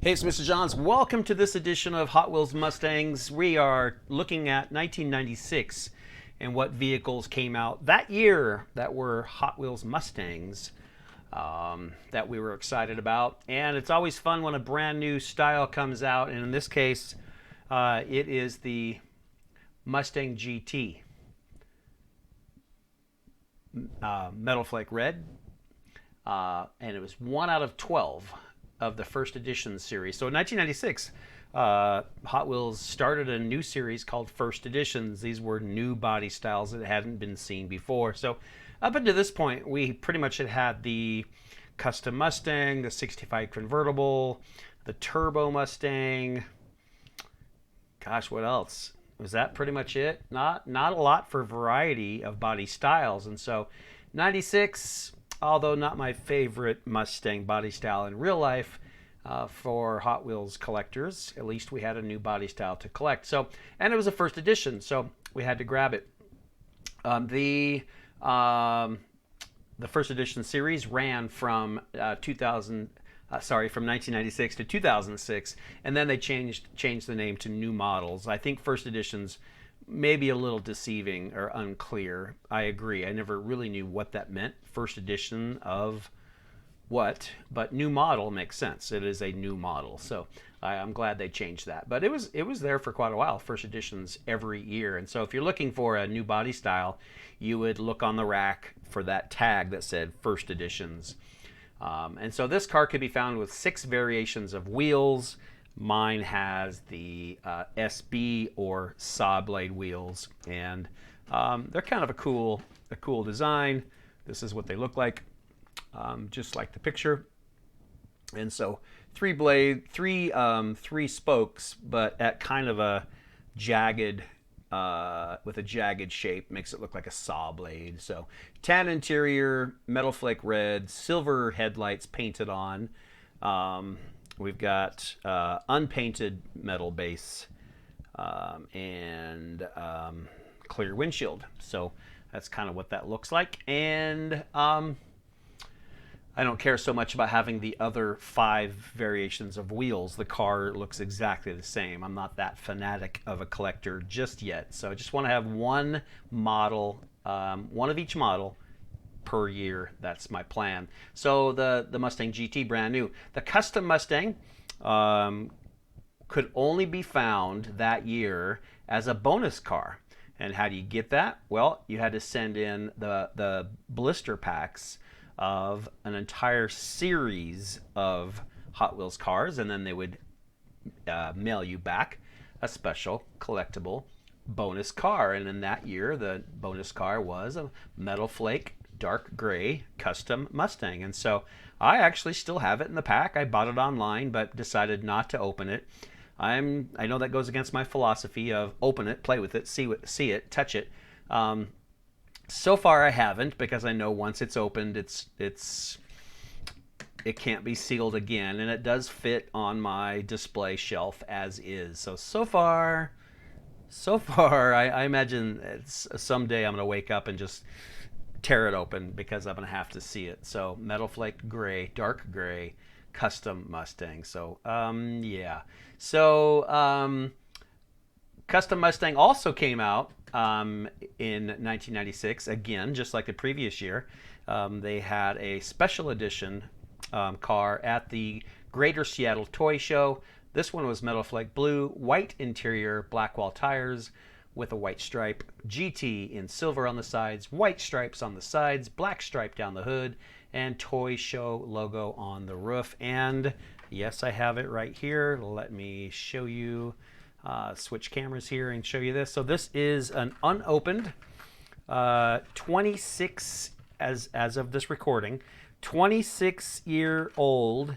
Hey, it's Mr. Johns. Welcome to this edition of Hot Wheels Mustangs. We are looking at 1996 and what vehicles came out that year that were Hot Wheels Mustangs that we were excited about. And it's always fun when a brand new style comes out. And in this case, it is the Mustang GT. Metal Flake Red. And it was 1 out of 12 of the first edition series. So in 1996, Hot Wheels started a new series called First Editions. These were new body styles that hadn't been seen before. So up until this point, we pretty much had the Custom Mustang, the 65 convertible, the Turbo Mustang. Gosh, what else? Was that pretty much it? Not a lot for variety of body styles. And so 96, although not my favorite Mustang body style in real life, for Hot Wheels collectors, at least we had a new body style to collect. So, and it was a first edition, so we had to grab it. The first edition series ran from 1996 to 2006, and then they changed the name to new models. I think first editions may be a little deceiving or unclear. I agree. I never really knew what that meant. First edition of what? But new model makes sense. It is a new model. So I'm glad they changed that. But it was there for quite a while, first editions every year. And so if you're looking for a new body style, you would look on the rack for that tag that said first editions. And so this car could be found with 6 variations of wheels. Mine has the SB or saw blade wheels, and they're kind of a cool design. This is what they look like, just like the picture. And so three spokes, but at kind of a jagged, with a jagged shape, makes it look like a saw blade. So tan interior, metal flake red, silver headlights painted on. We've got unpainted metal base and clear windshield. So that's kind of what that looks like. And I don't care so much about having the other 5 variations of wheels. The car looks exactly the same. I'm not that fanatic of a collector just yet. So I just want to have one model, one of each model per year. That's my plan. So the Mustang GT, brand new. The Custom Mustang could only be found that year as a bonus car. And how do you get that? Well, you had to send in the blister packs of an entire series of Hot Wheels cars, and then they would mail you back a special collectible bonus car. And in that year, the bonus car was a Metal Flake dark gray Custom Mustang. And so I actually still have it in the pack. I bought it online but decided not to open it. I know that goes against my philosophy of open it, play with it, see it, touch it. So far I haven't, because I know once it's opened, it can't be sealed again, and it does fit on my display shelf as is. So far I imagine someday I'm going to wake up and just tear it open, because I'm going to have to see it. So metal flake gray, dark gray, Custom Mustang. So yeah. So Custom Mustang also came out in 1996, again, just like the previous year. They had a special edition car at the Greater Seattle Toy Show. This one was metal flake blue, white interior, black wall tires with a white stripe, GT in silver on the sides, white stripes on the sides, black stripe down the hood, and Toy Show logo on the roof. And yes, I have it right here. Let me show you. Switch cameras here and show you this. So this is an unopened 26, as of this recording, 26-year-old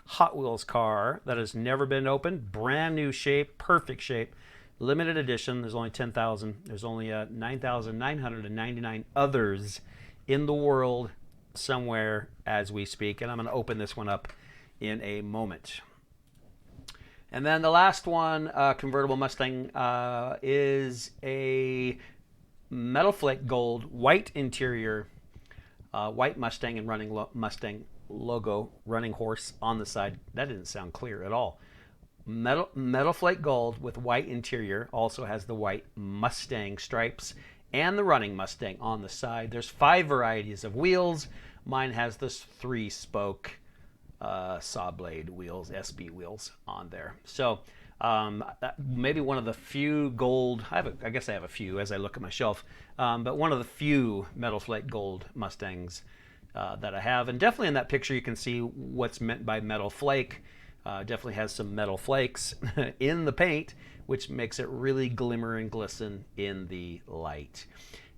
Hot Wheels car that has never been opened. Brand new shape, perfect shape. Limited edition. There's only 10,000. There's only 9,999 others in the world somewhere as we speak. And I'm going to open this one up in a moment. And then the last one, convertible Mustang, is a metal flake gold, white interior, white Mustang and running Mustang logo, running horse on the side. That didn't sound clear at all. Metal flake gold with white interior. Also has the white Mustang stripes and the running Mustang on the side. There's 5 varieties of wheels. Mine has this 3-spoke saw blade wheels, SB wheels on there. So maybe one of the few gold, I guess I have a few as I look at my shelf, but one of the few metal flake gold Mustangs that I have. And definitely in that picture you can see what's meant by metal flake. Definitely has some metal flakes in the paint, which makes it really glimmer and glisten in the light.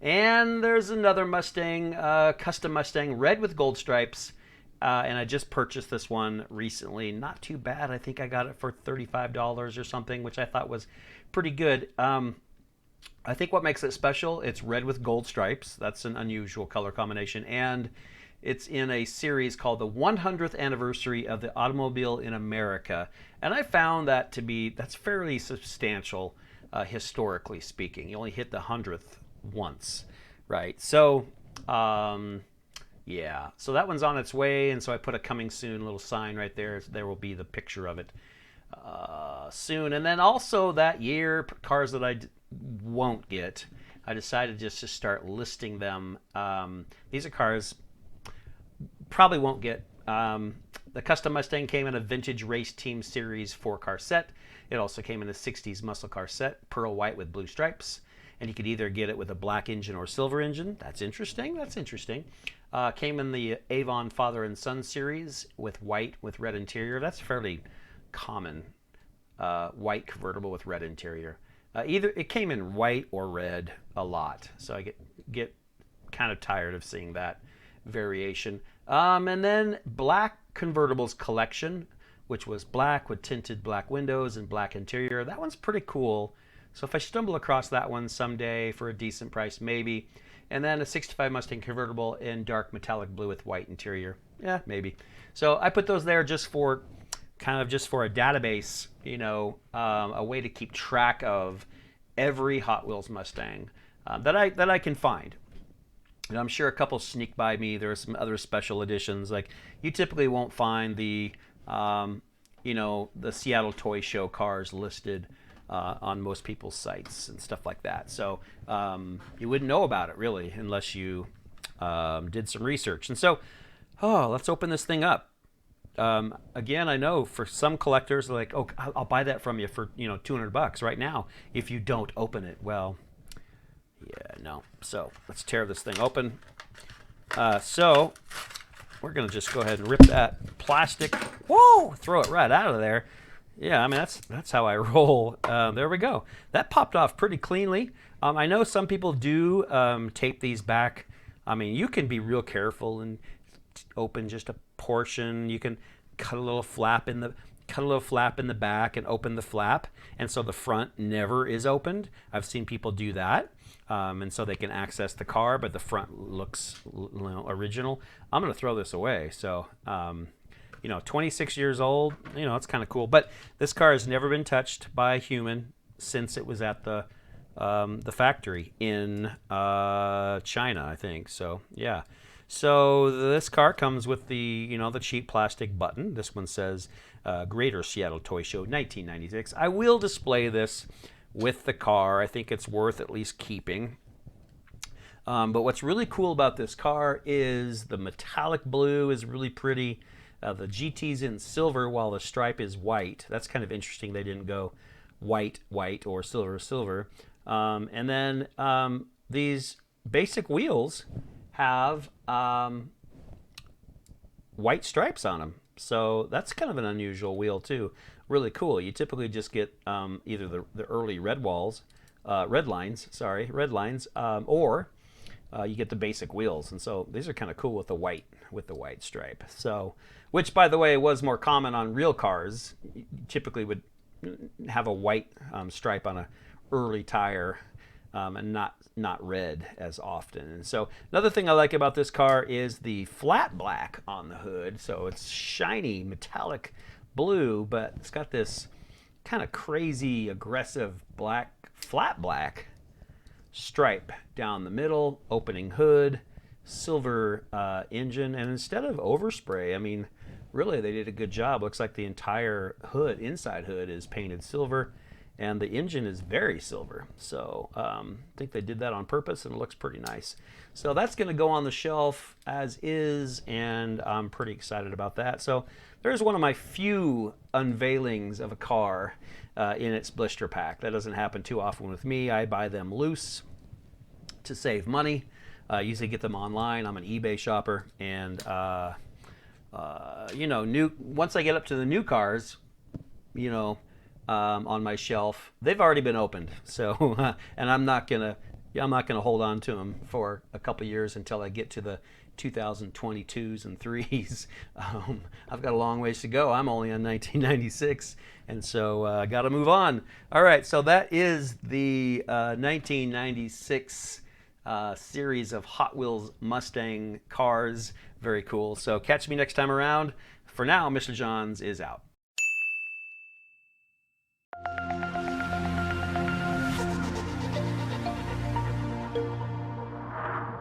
And there's another Mustang, Custom Mustang, red with gold stripes. And I just purchased this one recently. Not too bad. I think I got it for $35 or something, which I thought was pretty good. I think what makes it special, it's red with gold stripes. That's an unusual color combination. And it's in a series called the 100th Anniversary of the Automobile in America. And I found that to be, that's fairly substantial, historically speaking. You only hit the 100th once, right? So, yeah. So that one's on its way, and so I put a coming soon little sign right there. There will be the picture of it soon. And then also that year, cars that I won't get, I decided just to start listing them. These are cars probably won't get. The Custom Mustang came in a Vintage Race Team Series 4-car set. It also came in a 60s muscle car set, pearl white with blue stripes. And you could either get it with a black engine or silver engine. That's interesting. That's interesting. Came in the Avon Father and Son series with white with red interior. That's fairly common. White convertible with red interior. Either it came in white or red a lot. So I get kind of tired of seeing that variation. And then black convertibles collection, which was black with tinted black windows and black interior. That one's pretty cool. So if I stumble across that one someday for a decent price, maybe. And then a 65 Mustang convertible in dark metallic blue with white interior. Yeah, maybe. So I put those there just for kind of just for a database, you know, a way to keep track of every Hot Wheels Mustang that I can find. And I'm sure a couple sneak by me. There are some other special editions. Like you typically won't find the, you know, the Seattle Toy Show cars listed on most people's sites and stuff like that. So you wouldn't know about it really unless you did some research. And so, let's open this thing up. Again, I know for some collectors, they're like, oh, I'll buy that from you for, you know, $200 right now if you don't open it. Well, yeah, no. So let's tear this thing open. So we're gonna just go ahead and rip that plastic. Whoa! Throw it right out of there. Yeah, I mean that's how I roll. There we go. That popped off pretty cleanly. I know some people do tape these back. I mean, you can be real careful and open just a portion. You can cut a little flap in the back and open the flap, and so the front never is opened. I've seen people do that, and so they can access the car, but the front looks, you know, original. I'm gonna throw this away. So. You know, 26 years old, you know, it's kind of cool. But this car has never been touched by a human since it was at the factory in China, I think. So, yeah. So this car comes with the, you know, the cheap plastic button. This one says Greater Seattle Toy Show 1996. I will display this with the car. I think it's worth at least keeping. But what's really cool about this car is the metallic blue is really pretty. The GT's in silver while the stripe is white. That's kind of interesting. They didn't go white, white, or silver, silver. And then these basic wheels have white stripes on them. So that's kind of an unusual wheel too. Really cool. You typically just get either the early red lines, or you get the basic wheels. And so these are kind of cool with the white stripe. So, which by the way was more common on real cars. You typically would have a white stripe on a early tire and not red as often. And so another thing I like about this car is the flat black on the hood. So it's shiny metallic blue, but it's got this kind of crazy aggressive flat black stripe down the middle, opening hood. silver engine, and instead of overspray, I mean, really they did a good job. Looks like the entire hood, inside hood, is painted silver, and the engine is very silver. So I think they did that on purpose, and it looks pretty nice. So that's going to go on the shelf as is, and I'm pretty excited about that. So there's one of my few unveilings of a car in its blister pack. That doesn't happen too often with me. I buy them loose to save money. Usually get them online. I'm an eBay shopper, and you know, once I get up to the new cars, you know, on my shelf, they've already been opened. So, and I'm not gonna hold on to them for a couple years until I get to the 2022s and 3s. I've got a long ways to go. I'm only on 1996, and so I got to move on. All right, so that is the 1996 series of Hot Wheels Mustang cars. Very cool. So catch me next time around. For now, Mr. Johns is out.